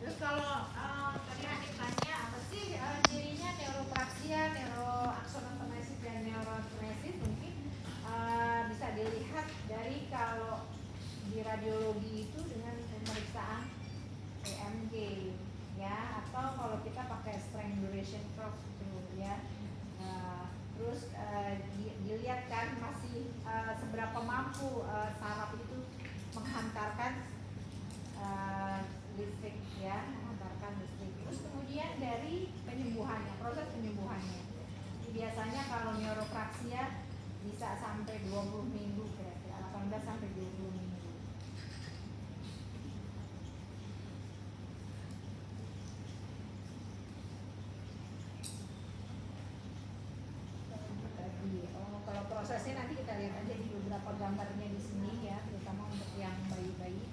Terus kalau tadi Hanif tanya apa sih cirinya neuropraksia, neuroaksonatomesis dan neurokinesis, mungkin bisa dilihat dari kalau di radiologi itu dengan pemeriksaan EMG ya, atau kalau kita pakai strength duration curve gitu ya. Terus dilihat kan masih seberapa mampu saraf itu menghantarkan listrik ya, menghantarkan listrik. Terus kemudian dari penyembuhannya, proses penyembuhannya. Biasanya kalau neuropraksia bisa sampai 20 minggu kira-kira, 18 sampai 20 minggu. Kalau prosesnya nanti kita lihat aja di beberapa gambarnya di sini ya, terutama untuk yang bayi-bayi.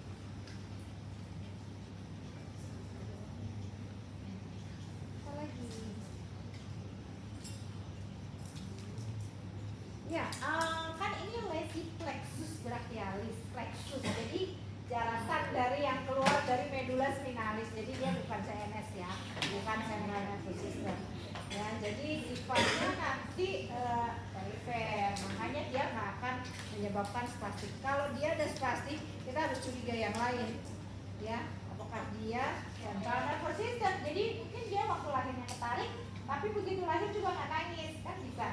Ya, kan ini lesi plexus brachialis, plexus. Jadi jarasan dari yang keluar dari medula spinalis. Jadi dia bukan CNS ya, bukan central nervous system. Ya, jadi sifatnya nanti perifer. Makanya dia nggak akan menyebabkan spastik. Kalau dia ada spastik, kita harus curiga yang lain. Ya, apakah dia central nervous system? Jadi mungkin dia waktu lahirnya ketarik, tapi begitu lahir juga nggak nangis, kan bisa.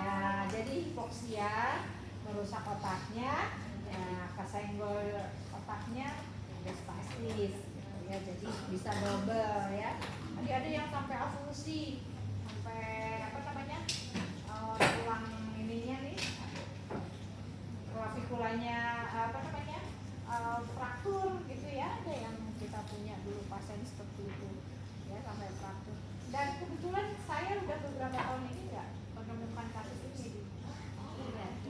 Ya, jadi hipoksia merusak otaknya, ya, kesenggol otaknya, udah spastis, ya, jadi bisa double ya. Tadi ada yang sampai avulsi, sampai apa namanya tulang ininya nih, klavikulanya apa namanya fraktur gitu ya. Ada yang kita punya dulu pasien seperti itu ya, sampai fraktur. Dan kebetulan saya udah beberapa tahun ini nggak menemukan kasus ini.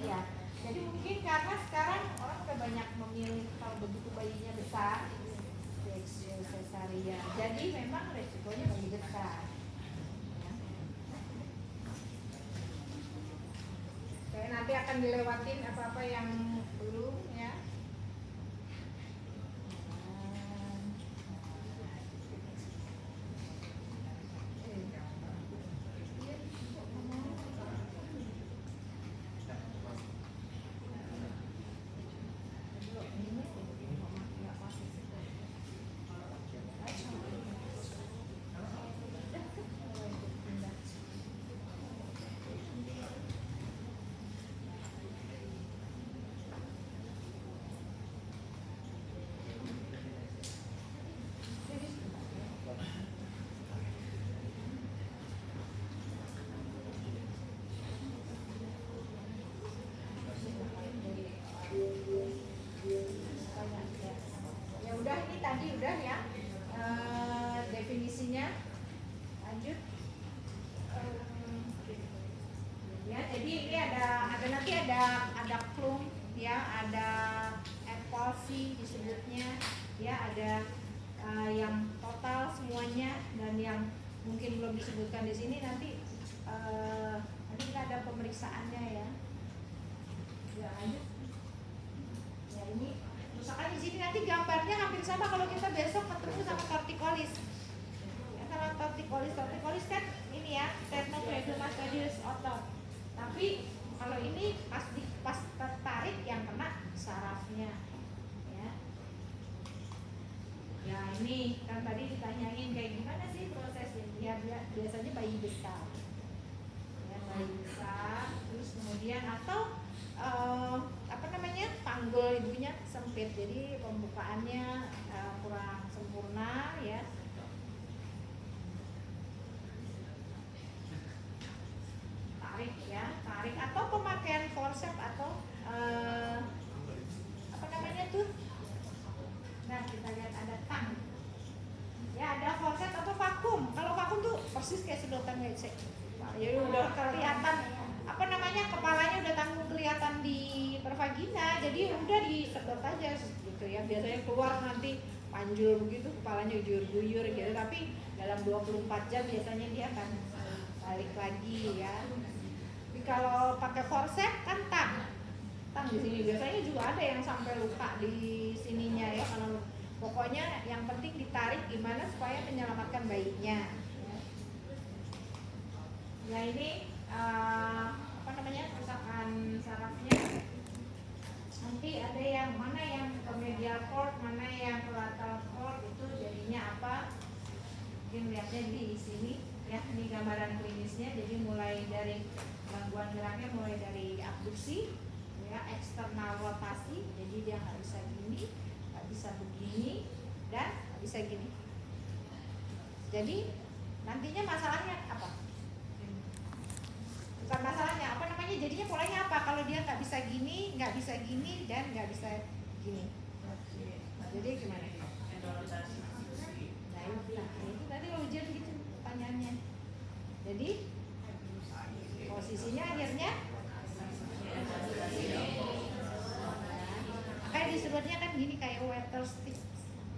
Iya. Jadi mungkin karena sekarang orang udah banyak memilih kalau begitu bayinya besar, cesarean. Jadi memang resikonya lebih besar. Ya. Oke, nanti akan dilewatin apa-apa yang belum ya. Tadi udah ya definisinya. Lanjut ya. Jadi ini ada nanti ada plum ya, ada palsy disebutnya ya, ada yang total semuanya, dan yang mungkin belum disebutkan di sini nanti kita ada pemeriksaannya ya. Ya, lanjut ya. Ini misalkan di sini nanti gambarnya hampir sama kalau kita besok ketemu sama torticollis. Ya, kalau torticollis kan ini ya, sternocleidomastoideus otot. Tapi kalau ini pas tertarik yang kena sarafnya. Ya. Ya ini kan tadi ditanyain kayak gimana sih prosesnya? Ya biasanya bayi besar. Ya, bayi besar, terus kemudian atau apa namanya, panggul ibunya sempit, jadi pembukaannya kurang sempurna ya. Tarik atau pemakaian forceps atau apa namanya tuh. Nah, kita lihat ada tang ya, ada forceps atau vakum. Kalau vakum tuh persis kayak sedotan WC. Jadi udah kelihatan apa namanya, kepalanya udah tanggung kelihatan di pervagina, jadi udah disedot aja gitu ya. Biasanya keluar nanti panjul begitu, kepalanya guyur-guyur gitu, tapi dalam 24 jam biasanya dia akan balik lagi ya. Tapi kalau pakai forceps kan tang di sini biasanya juga ada yang sampai luka di sininya ya, karena Pokoknya yang penting ditarik gimana supaya menyelamatkan bayinya. Ya ini apa namanya, kerusakan sarafnya. Nanti ada yang mana yang ke medial cord, mana yang ke lateral cord, itu jadinya apa? Mungkin lihatnya di sini ya, ini gambaran klinisnya. Jadi mulai dari gangguan geraknya mulai dari abduksi, ya, eksternal rotasi, jadi dia nggak bisa gini, nggak bisa begini, dan nggak bisa gini. Jadi nantinya masalahnya apa? Bukan masalahnya, apa namanya, jadinya polanya apa? Kalau dia nggak bisa gini, dan nggak bisa gini. Jadi gimana? Nah itu tadi ujian gitu pertanyaannya. Jadi posisinya akhirnya kayak disebutnya kan gini, kayak waiter stick.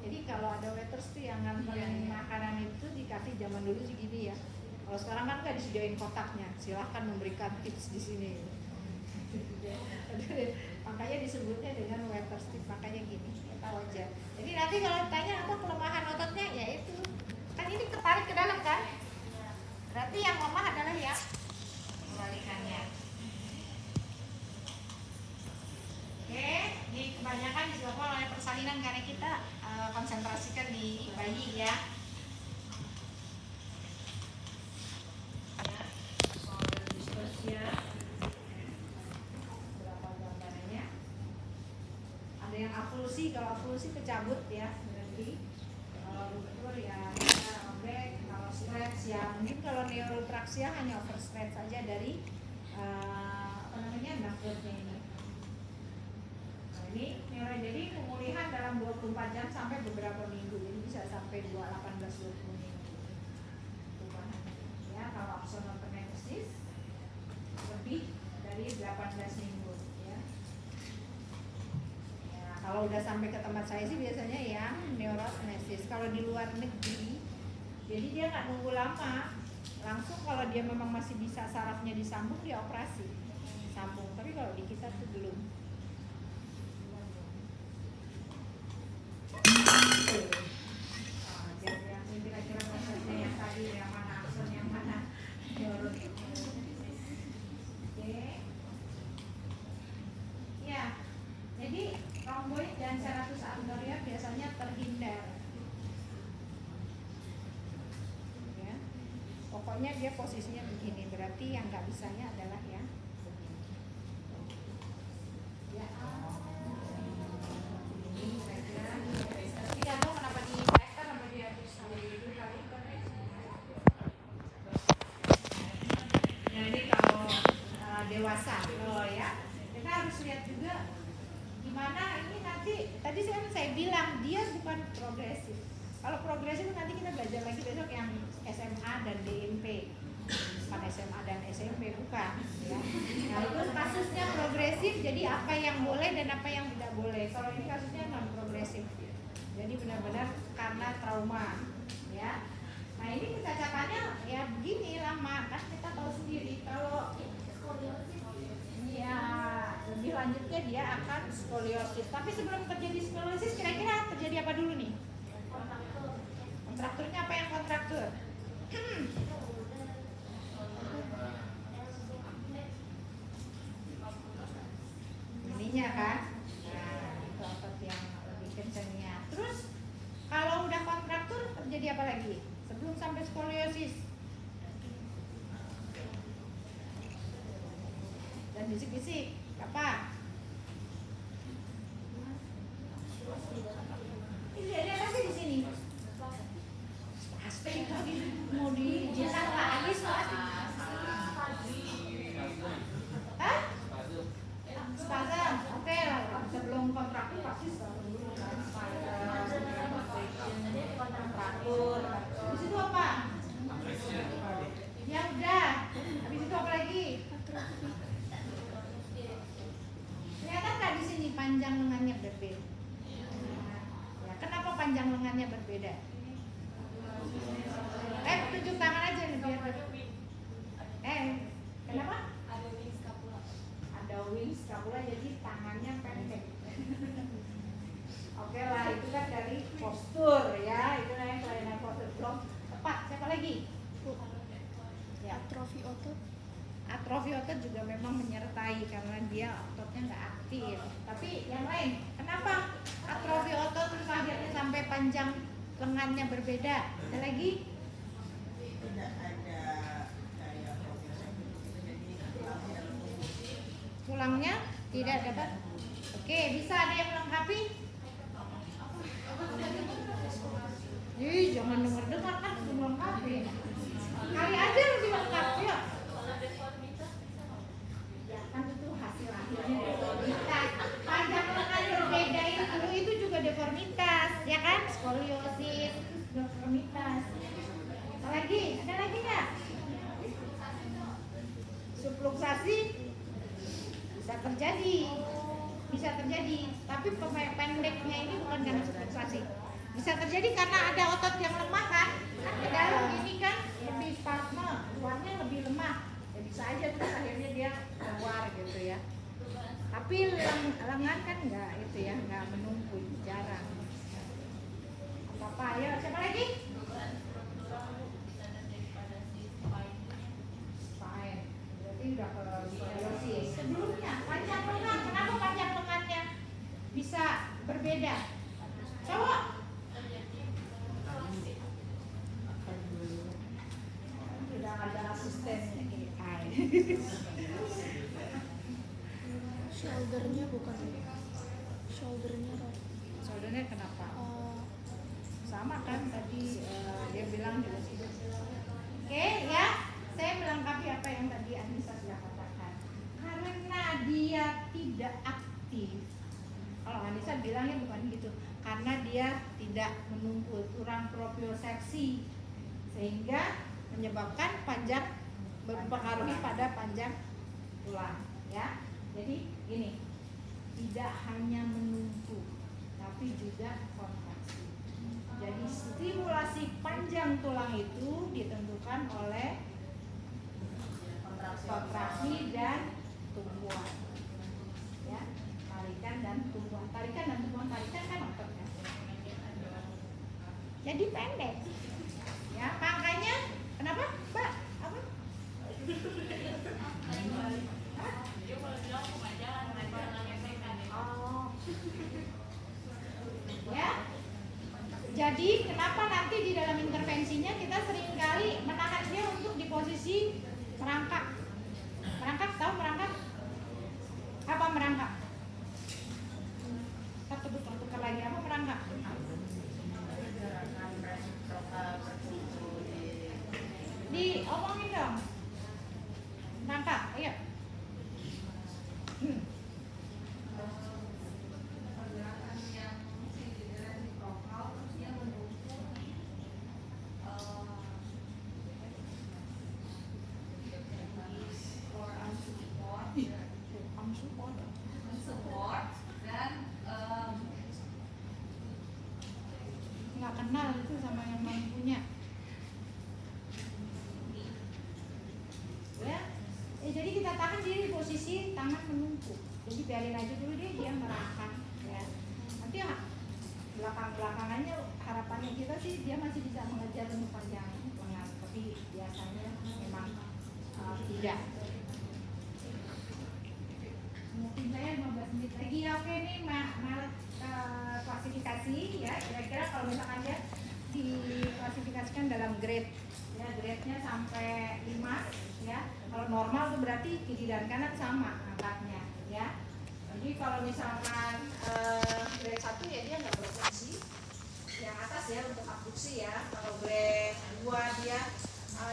Jadi kalau ada waiter stick yang nganterin makanan itu dikasih, zaman dulu sih gini ya. Kalau sekarang kan nggak disediain kotaknya, silahkan memberikan tips di sini. Makanya disebutnya dengan waiter stick, makanya gini, kita aja. Jadi nanti kalau ditanya apa kelemahan ototnya, ya itu kan ini ketarik ke dalam kan, berarti yang lemah adalah ya kebalikannya. Oke, ini kebanyakan disebabkan oleh persalinan karena kita konsentrasikan di bayi ya. Berapa gambarannya? Ada yang avulsi, kalau avulsi kecabut ya, berarti kalau betul ya robek. Kalau stretch ya mungkin kalau neuropraksia hanya overstretch saja dari apa namanya, nerve ini. Nah, ini jadi pemulihan dalam 24 jam sampai beberapa minggu, jadi bisa sampai 18-20 minggu. Ya, kalau axonal tendinosis lebih dari 18 minggu ya. Ya, kalau udah sampai ke tempat saya sih biasanya yang neurokinesis. Kalau di luar negeri, jadi dia nggak nunggu lama, langsung kalau dia memang masih bisa sarafnya disambung, dia operasi sambung. Tapi kalau di kita tuh belum. Yang kira-kira prosesnya yang tadi, yang mana akson, yang mana neuro. Ya, jadi rhomboid dan serratus anterior biasanya terhindar. Ya, pokoknya dia posisinya begini, berarti yang nggak bisanya adalah yang begini. Ya, ini kira-kira. Tidak tahu kenapa di ekster sama dia bisa begitu kali. Nah ini kalau dewasa, ya. Kita harus lihat juga gimana ini nanti. Tadi saya bilang dia bukan progresif. Kalau progresif nanti kita belajar lagi besok yang SMA dan DMP, bukan SMA dan SMP, bukan ya. Nah itu kasusnya progresif, jadi apa yang boleh dan apa yang tidak boleh. Kalau ini kasusnya non progresif, jadi benar-benar karena trauma ya. Nah ini kecacakannya ya begini lama, kan kita tahu sendiri. Kalau ya lebih lanjutnya dia akan skoliosis. Tapi sebelum terjadi skoliosis, kira-kira terjadi apa dulu nih? Kontrakturnya apa yang kontraktur? Ininya kan? Nah itu otot yang lebih kencangnya. Terus kalau udah kontraktur terjadi apa lagi? Sebelum sampai skoliosis dan bisik-bisik apa? Ini lihat aja di sini. Spastik lagi mau dijinak lagi spastik. Hah? Spasm. Oke lah. Sebelum kontraktur pasti dulu kan kontraktur. Habis itu apa? Ya udah. Habis itu apa lagi? Kelihatan nggak di sini panjang lengannya berbeda? Ya, kenapa panjang lengannya berbeda? Tunjuk tangan aja nih biar. Kenapa? Ada wings scapula. Ada wings scapula, jadi tangannya pendek. Oke lah, itu kan dari atrofi otot. Atrofi otot juga memang menyertai karena dia ototnya nggak aktif. Tapi yang lain, kenapa atrofi otot terus akhirnya sampai panjang lengannya berbeda? Ada lagi? Tidak ada kayak proprioception, jadi Tulangnya tidak dapat. Oke, bisa ada yang melengkapi? Jangan dengar kan belum melengkapi. Kali aja lebih lengkap ya. Ya kan itu hasil akhirnya deformitas. Panjang lengan berbeda itu juga deformitas, ya kan? Skoliosis, deformitas. Apa lagi? Ada lagi nggak? Subluxasi bisa terjadi, tapi pendeknya ini bukan karena subluxasi. Bisa terjadi karena ada otot yang lemah kan? Di dalam ini kan lebih spasme, luarnya lebih lemah. Ya bisa aja terus akhirnya dia keluar gitu ya. Tapi lengan kan enggak itu ya, enggak menumpuk, jarang. Apa ya? Siapa lagi? Spine. Berarti udah ke scoliosis. Sebelumnya panjang lengan, kenapa panjang lengannya bisa berbeda? Cowok? Sudah ada asistennya AI. Shouldernya bukan. Shouldernya kenapa? Sama kan tadi dia bilang juga gitu. Oke ya, saya melengkapi apa yang tadi Anissa sudah katakan. Karena dia tidak aktif. Kalau Anissa bilangnya bukan gitu, karena dia tidak menumpuk, kurang propriocepsi, sehingga menyebabkan panjang, berpengaruhi pada panjang tulang ya. Jadi gini, tidak hanya menumpuk tapi juga kontraksi. Jadi stimulasi panjang tulang itu ditentukan oleh kontraksi dan tumbuhan ya, tarikan dan tumbuhan tarikan kan otot ya. Jadi pendek ya, makanya kenapa Mbak? Apa? Oh. Ya. Jadi kenapa nanti di dalam intervensinya kita seringkali menahan dia untuk di posisi merangkak. Merangkak, tahu merangkak? Apa merangkak? Kita tukar lagi, apa merangkak? Diomongin dong. Merangkak, ayo. Nggak kenal itu sama yang mampunya ya. Jadi kita tahan diri posisi tangan menumpuk, jadi biarin aja dulu dia merangkak ya. Nanti belakang-belakangannya harapannya kita sih dia masih bisa mengejar untuk panjang lengan, tapi biasanya memang tidak. Mungkin saya 15 menit lagi ya. Oke nih klasifikasi ya, kira-kira kalau misalkan dia diklasifikasikan dalam grade ya, grade-nya sampai 5 ya. Kalau normal tuh berarti kiri dan kanan sama angkatnya ya. Jadi kalau misalkan grade 1 ya dia nggak berfungsi, yang atas ya untuk abduksi ya. Kalau grade 2 dia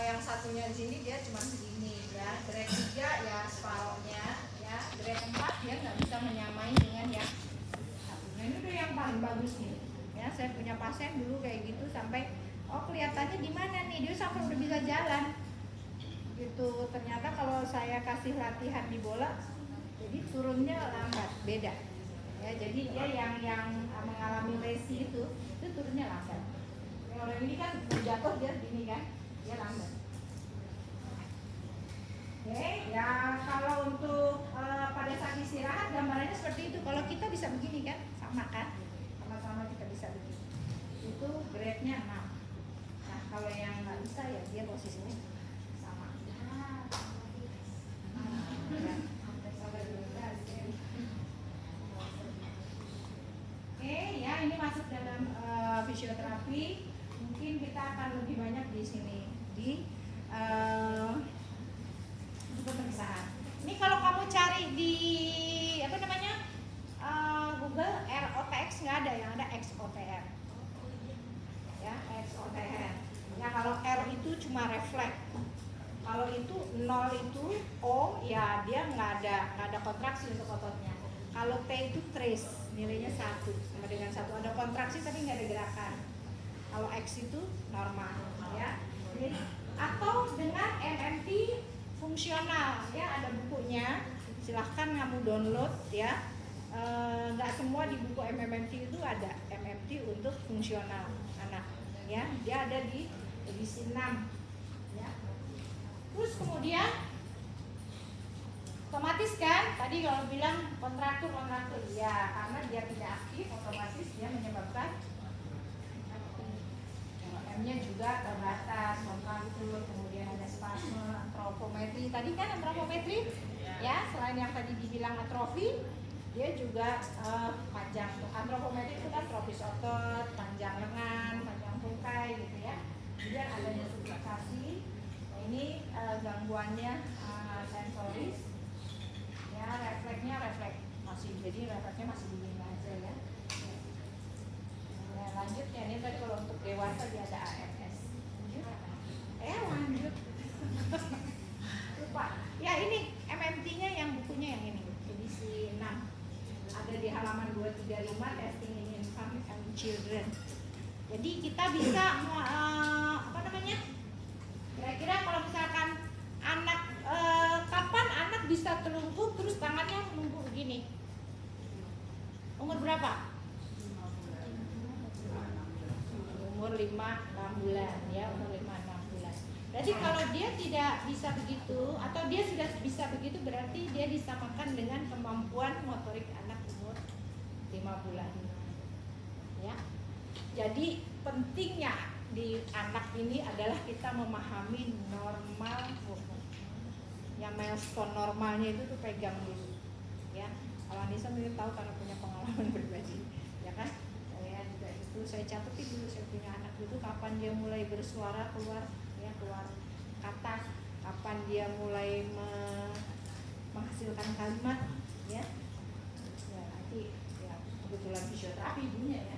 yang satunya di sini dia cuma segini ya. Grade 3 ya separohnya ya. Grade 4 dia nggak bisa menyamai dengan yang satunya. Ini udah yang paling bagus nih ya. Saya punya pasien dulu kayak gitu sampai kelihatannya gimana nih, dia sampai udah bisa jalan gitu. Ternyata kalau saya kasih latihan di bola jadi turunnya lambat, beda ya. Jadi dia yang mengalami lesi itu turunnya lambat. Yang orang ini kan jatuh dia gini kan, dia lambat. Oke ya, kalau untuk pada saat istirahat gambarannya seperti itu. Kalau kita bisa begini kan, sama kan, sama-sama kita bisa begini, itu grade-nya 6. Nah kalau yang nggak bisa ya dia posisinya sama. Nah mungkin kita akan lebih banyak di sini di buku pemeriksaan. Ini kalau kamu cari di apa namanya Google ROTX nggak ada, yang ada XOTR. Ya, XOTR. Ya kalau R itu cuma refleks. Kalau itu 0 itu O, ya dia nggak ada kontraksi untuk ototnya. Kalau T itu trace, nilainya 1 sama dengan 1, ada kontraksi tapi nggak ada gerakan. Kalau X itu normal, ya. Jadi, atau dengan MMT fungsional, ya ada bukunya. Silahkan kamu download, ya. Nggak semua di buku MMT itu ada MMT untuk fungsional anak, ya. Dia ada di edisi 6, ya. Terus kemudian otomatis kan tadi kalau bilang kontraktur ya, karena dia tidak aktif otomatis dia menyebabkan M-nya juga terbatas, kontraktur, kemudian ada spasme, antropometri. Tadi kan antropometri ya, selain yang tadi dibilang atrofi, dia juga panjang. Antropometri itu kan trofis otot, panjang lengan, panjang tungkai gitu ya. Kemudian ada desifikasi. Ini gangguannya sensoris, ya refleksnya refleks masih, jadi refleksnya masih begini aja ya. Nah, lanjut ya, ini tadi kalau untuk dewasa dia ada AMS. Lanjut. Lupa. Ya ini MMT-nya yang bukunya yang ini edisi 6. Ada di halaman 235 testing in infant and children. Jadi kita bisa apa namanya? Kira-kira kalau misalkan anak kapan anak bisa telungkup terus tangannya nunggu begini? Umur berapa? Umur 5-6 bulan ya, umur 5-6 bulan. Jadi kalau dia tidak bisa begitu atau dia sudah bisa begitu, berarti dia disamakan dengan kemampuan motorik anak umur 5 bulan. Ya. Jadi pentingnya di anak ini adalah kita memahami normal movement. Yang milestone normalnya itu tuh pegang dulu, ya. Kalau Anissa mungkin tahu karena punya pengalaman pribadi, ya kan? Saya juga itu saya catetin dulu, saya punya anak itu kapan dia mulai bersuara keluar, ya keluar kata, kapan dia mulai menghasilkan kalimat, ya. Ya nanti ya kebetulan fisioterapi ibunya ya.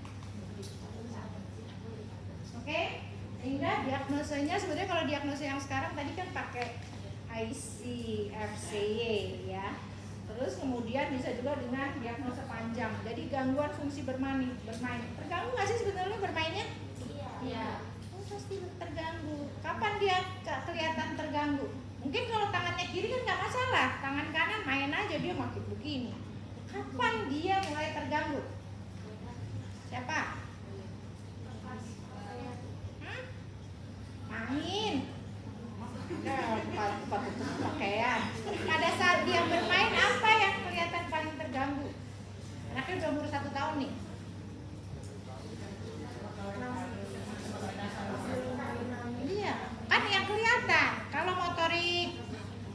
Oke, sehingga diagnosanya sebenarnya kalau diagnosa yang sekarang tadi kan pakai ICFCY ya. Terus kemudian bisa juga dengan diagnosa panjang. Jadi gangguan fungsi bermain. Terganggu nggak sih sebetulnya bermainnya? Iya. Oh, pasti terganggu. Kapan dia kelihatan terganggu? Mungkin kalau tangannya kiri kan nggak masalah, tangan kanan main aja dia makin begini. Kapan dia mulai terganggu? Siapa? Angin. Pakaian. Pada saat dia bermain apa yang kelihatan paling terganggu? Anaknya udah umur 1 tahun nih. Iya, kan yang kelihatan. Kalau motorik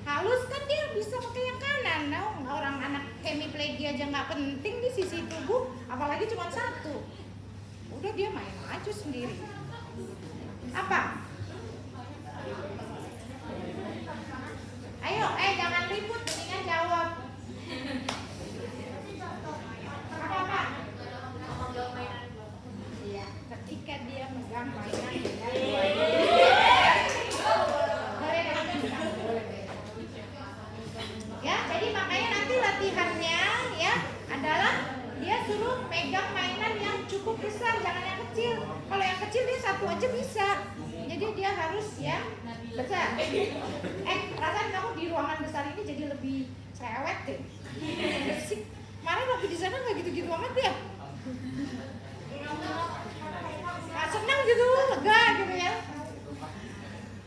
halus kan dia bisa pakai yang kanan. Nah, orang anak hemiplegia aja nggak penting di sisi tubuh, apalagi cuma 1. Udah dia main aja sendiri. Apa? Ayo, jangan ribut, mendingan jawab. Apa? Iya, ketika dia megang mainan dengan ya, jadi makanya nanti latihannya ya adalah dia suruh megang mainan yang cukup besar, jangan yang kecil. Kalau yang kecil dia 1 aja bisa. Jadi dia harus ya besar. Perasaan kamu di ruangan besar ini jadi lebih cerewet deh. Kemarin waktu di sana nggak gitu-gitu amat ya. Nggak senang gitu, lega gitu ya.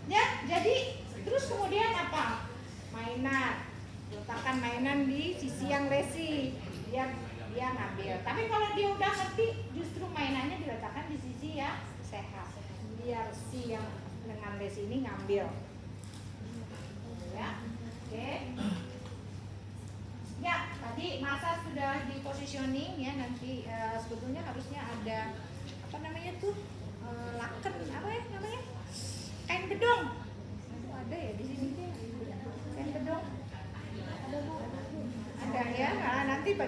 Ya, jadi terus kemudian apa? Mainan. Letakkan mainan di sisi yang lesi, biar dia ngambil. Tapi kalau dia udah ngerti, justru mainannya diletakkan di sisi yang sehat, biar si yang dengan lesi ini ngambil. Ya, oke. Ya, tadi masa sudah di positioning ya, nanti sebetulnya harusnya ada apa namanya tuh laken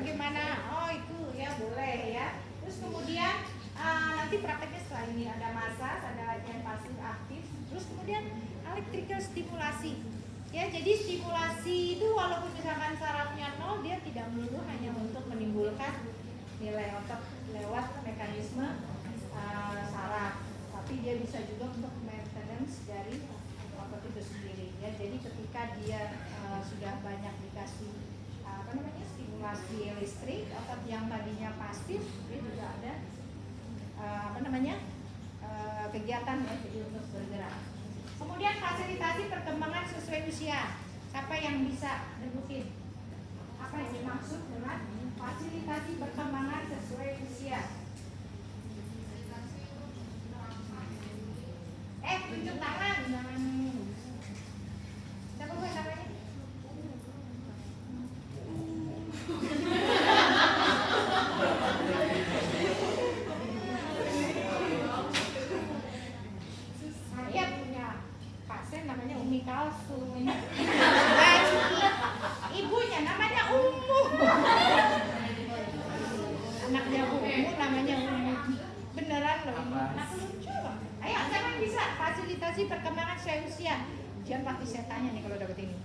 bagaimana? Oh itu ya boleh ya. Terus kemudian nanti prakteknya setelah ini ada massage, ada latihan pasif aktif. Terus kemudian electrical stimulasi. Ya, jadi stimulasi itu walaupun misalkan sarafnya 0, dia tidak melulu hanya untuk menimbulkan nilai otot lewat mekanisme saraf, tapi dia bisa juga untuk maintenance dari otot itu sendiri. Ya, jadi ketika dia sudah banyak dikasih stimulasi listrik, otot yang tadinya pasif dia juga ada kegiatan ya, jadi untuk bergerak. Kemudian fasilitasi perkembangan sesuai usia. Siapa yang bisa rebutin? Apa yang dimaksud dengan fasilitasi perkembangan sesuai usia? Tunjuk tangan, jangan. Siapa buat namanya? Saya punya pasien namanya Umi Kalsum. Ibunya namanya Umu. Anaknya Umu namanya Umu. Beneran loh ini. Anak lucu loh. Ayo, siapa yang bisa fasilitasi perkembangan sesuai usia? Jangan pasti saya tanya nih kalau dapet ini.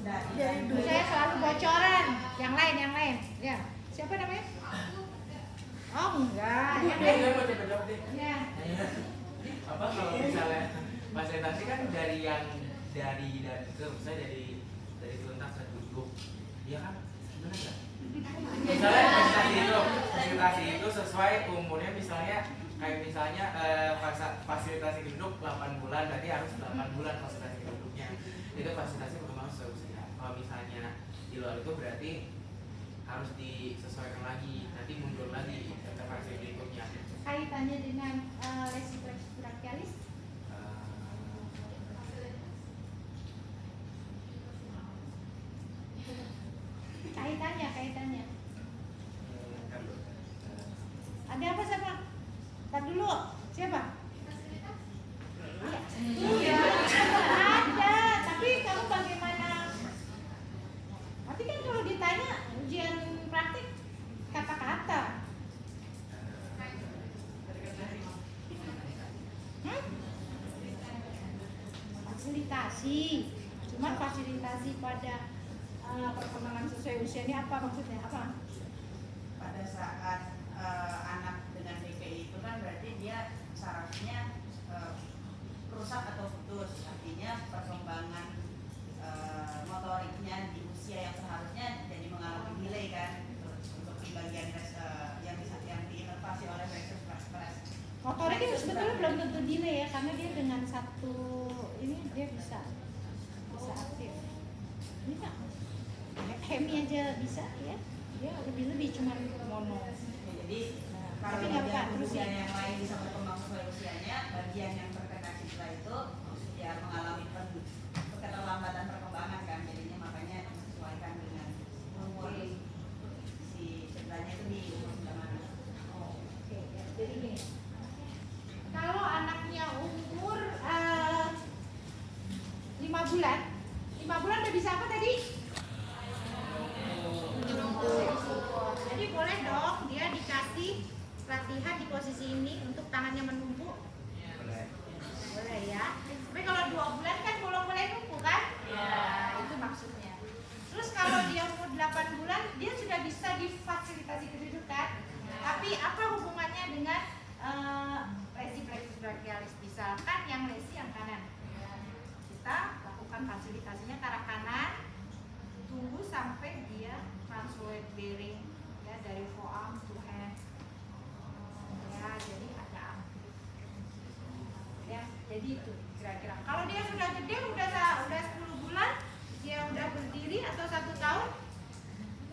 Dari Saya selalu bocoran. Yang lain. Ya. Siapa namanya? Oh enggak. Yang lain. Saya mau coba jawab deh. Ya. Apa kalau misalnya fasilitasi kan dari itu misalnya dari tuntas ke duduk, ya kan? Gimana nggak? Misalnya fasilitasi itu sesuai umurnya, misalnya kayak misalnya fasilitasi duduk 8 bulan, berarti harus 8 bulan fasilitasi duduknya. Itu fasilitasi perkembangan sesuai usia. Kalau misalnya di luar itu berarti harus disesuaikan lagi, nanti mundur lagi ke versi berikutnya. Kaitannya dengan lesi plexus brachialis. Kaitannya. Ada apa sama? Tar dulu. Siapa? Iya. Ada. Tapi kamu bagaimana? Nanti kan kalau ditanya ujian praktik kata-kata. Fasilitasi. Cuman fasilitasi pada perkembangan sesuai usia ini apa maksudnya? Apa? pada saat anak dengan DPI itu kan berarti dia sarafnya rusak atau putus, artinya perkembangan motoriknya di usia yang seharusnya jadi mengalami delay kan, untuk di bagian yang diinovasi oleh plexus press. Motoriknya sebetulnya belum tentu delay ya, karena dia dengan satu ini dia bisa aktif. Ini kan hemi aja bisa ya, dia lebih cuma mono. Jadi kalau Tapi nggak bagian terus usia ya. yang lain bisa berkembang sesuai usianya, bagian yang terkena cedera itu ya mengalami keterlambatan perkembangan kan, jadinya makanya disesuaikan dengan umur si cederanya itu di umur mana. Oke, ya. Jadi gini, kalau anaknya umur 5 bulan udah bisa apa tadi? Jadi boleh dong dia dikasih latihan di posisi ini untuk tangannya menumpuk. Boleh ya. Tapi kalau 2 bulan kan belum boleh numpuk kan? Ya, itu maksudnya. Terus kalau dia umur 8 bulan dia sudah bisa difasilitasi kedudukan. Tapi apa hubungannya dengan lesi plexus brachialis? Misalkan yang lesi yang kanan. Kita lakukan fasilitasinya ke arah kanan. Tunggu sampai dia transverse bearing ya, dari forearm to hand ya, jadi ada aktif ya, jadi itu kira-kira. Kalau dia sudah gede, udah 10 bulan, dia udah berdiri atau 1 tahun,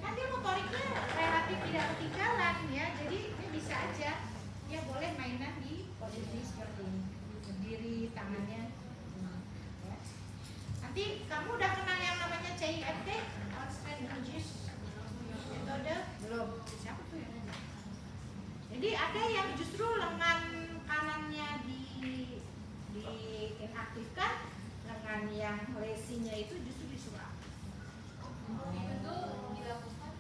kan dia motoriknya relatif tidak ketinggalan ya, jadi dia bisa aja dia boleh mainan di posisi seperti ini, berdiri tangannya ya. Nanti kamu udah kenal yang namanya CIFT, Constant Induced Metode? Belum. Siapa tuh yang ada? Jadi ada yang justru lengan kanannya diinaktifkan, lengan yang lesinya itu justru disuruh. Itu dilakukan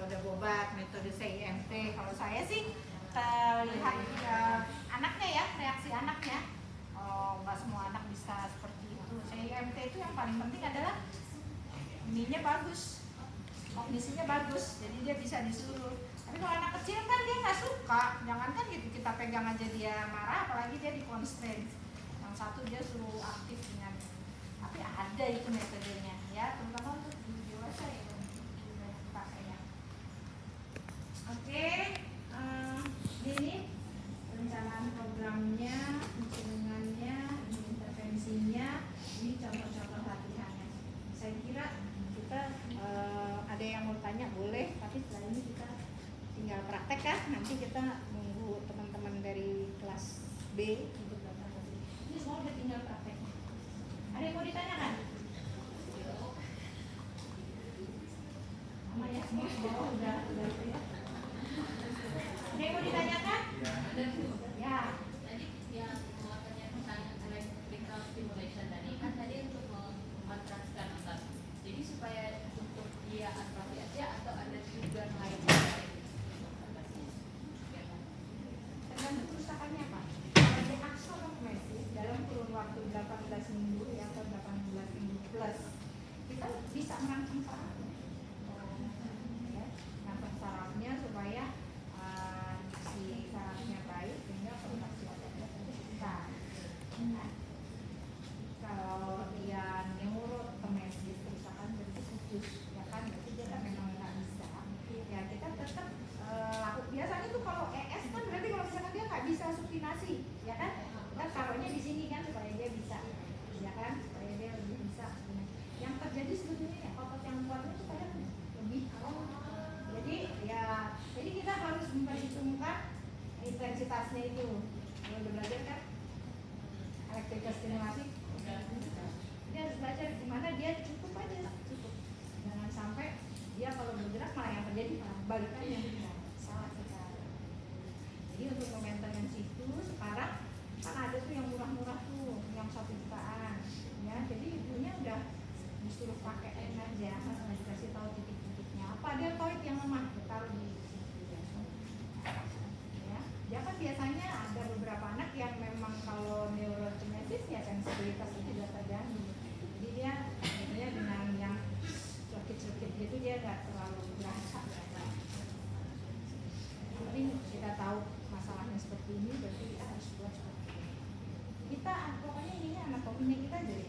udah berobat metode CIMT. Kalau saya sih lihat anaknya ya, reaksi anaknya. Oh, nggak semua anak bisa seperti itu. CIMT itu yang paling penting adalah ininya bagus, kognisinya bagus, jadi dia bisa disuruh. Tapi kalau anak kecil kan dia nggak suka, jangankan gitu kita pegang aja dia marah, apalagi dia di constraint. Yang satu dia suruh aktif dengan, tapi ada itu metodenya ya, terutama untuk guru dewasa ya, banyak pakainya. Oke, ini perencanaan programnya, pencegahannya, intervensinya, ini contoh-contoh latihannya. Saya kira kita ada yang mau tanya boleh, tapi setelah ini kita tinggal praktek kan, nanti kita nunggu teman-teman dari kelas B untuk datang ke sini. Ini semua udah tinggal prakteknya. Ada yang mau ditanyakan? Sama ya, semua udah ya. Ada yang mau ditanyakan? Ya. Tadi yang katanya pertanyaan electrical stimulation tadi kan tadi untuk mengontraskan otak. Jadi supaya untuk dia atrofi aja atau ada tujuan lain? Tergantung kerusakannya Pak. Kalau dia aksonomesis dalam kurun waktu 18 minggu ya, atau 18 minggu plus, kita bisa merangsang sarafnya. Ya, merangsang sarafnya supaya si sarafnya baik sehingga kontraksi ototnya bisa. Nah, kalau dia neurotomesis kerusakan berarti fokus, ya kan, berarti dia kan memang nggak bisa. Ya kita tetap biasanya tuh kalau ES kan berarti kalau misalkan dia nggak bisa supinasi, ya kan? Kita taruhnya di sini kan supaya dia bisa, ya kan? Supaya dia lebih bisa. Yang terjadi sebetulnya ya otot yang kuatnya itu kadang lebih. Jadi kita harus memperhitungkan intensitasnya itu. Kalau udah belajar kan electrical stimulasi, dia harus belajar gimana dia cukup aja, cukup. Jangan sampai dia kalau bergerak malah yang terjadi malah balikannya. Salah kita. Jadi untuk maintenance itu sekarang kan ada tuh yang murah-murah tuh, yang 1 jutaan, ya. Jadi ibunya udah disuruh pakai aja, dikasih tahu titik-titiknya. Apa dia toit yang lemah, ditaruh di situ ya. Ya, dia kan biasanya ada beberapa anak yang memang kalau neurogenesis ya sensibilitas itu tidak terganggu. Jadi dia sebenarnya dengan yang circuit gitu dia nggak terlalu berasa. Tapi kita tahu masalahnya seperti ini, berarti kita harus buat seperti ini. Kita pokoknya ini anatominya kita jadi